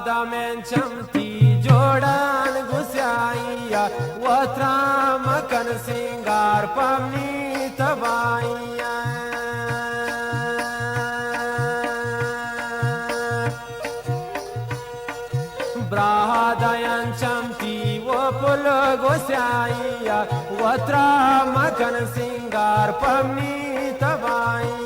من چمتی جوڑان گسائیا وطرا مکن سنگار پمنی تبائیا برادایان چمتی و پل گسائیا وطرا مکن سنگار پمنی تبائیا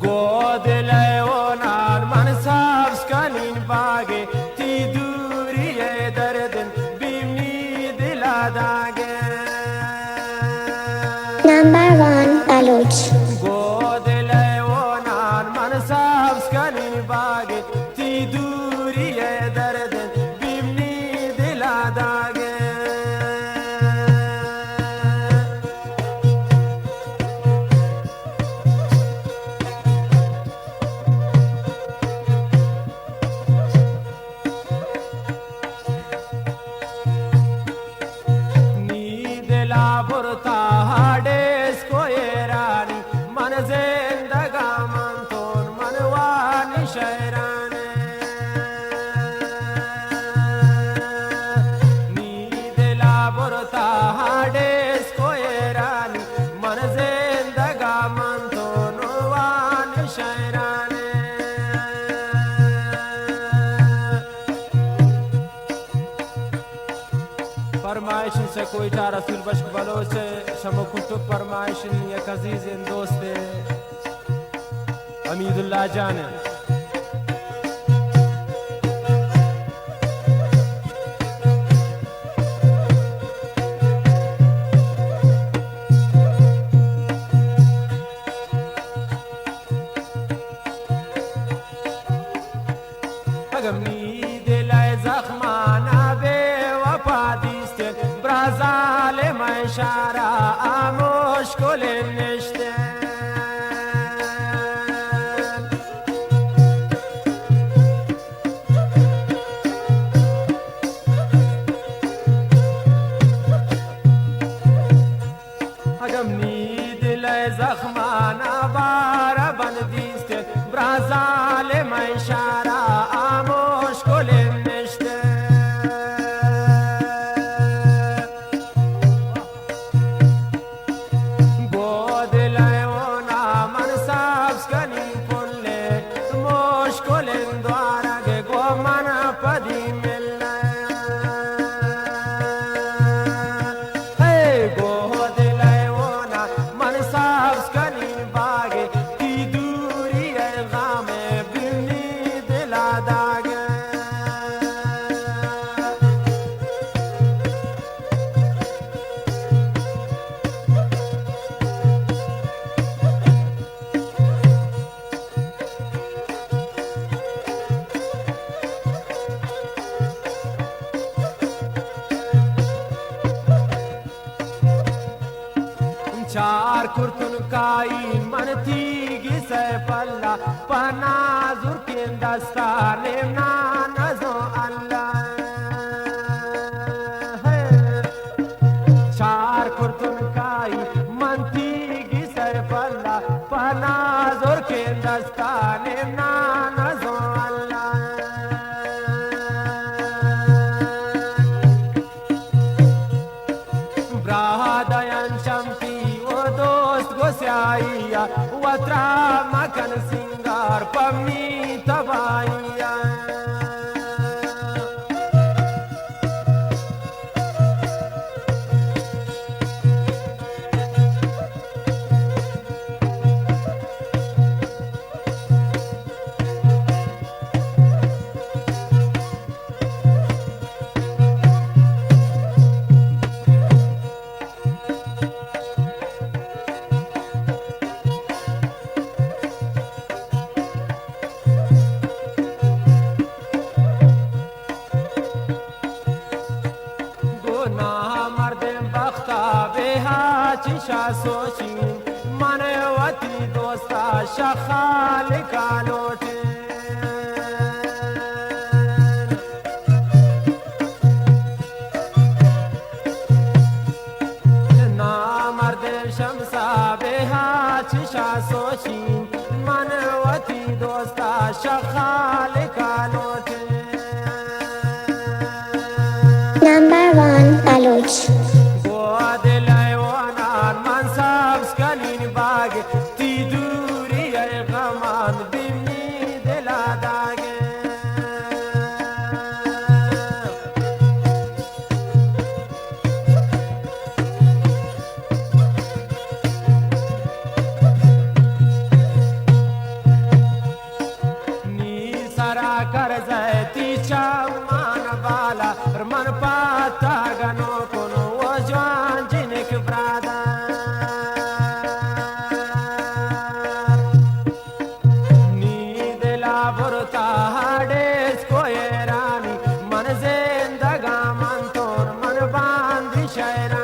گود لیونان من سابس کنین باگه تی دوری دردن بیمنی دلا داگه Number 1 Baloch گود لیونان من سابس کنین باگه تی دوری دردن بیمنی دلا داگه برتا هادس کویرانی من زندگا من تون من وانی شیرانه نی دلا برتا هادس کویرانی من زندگا من تون وانی شیرانه فرمایشن से कोई था रसूल बश्क बलोच शमो कुतुब फरमाइशन एक अजीज दोस्त हमीदुल्लाह जान अगमनी दिलाय जख्माना बे वफा दिस्ते ब्राज़ाल मैशारा आमोश कुल नश्ते अगमनी दिलाय जख्माना बारा बन दिस्ते ब्राज़ाल मैशारा आमोश कुल नश्ते चार कुर्तुन काई मन थी से पल्ला पनाजुर के दस्ताने ना नजो अल्लाह चार कुर्तुन काई मन थी से पल्ला पनाजुर के दस्ताने ना नजो अल्लाह ब्रादायन चमती गोसाइया वत्रा मकन सिंगार पमनी तबाइया چشا سوچی من وتی دوستا شخال کالوٹی Baloch. Guadele onan mansab skanin bag ti duri ay gaman bimni de la dage ni sara kar jay ti chaman bala man pata gano kono wajwan jinek brada ni de la borta hades koerani man zendaga man tor man bandi shaira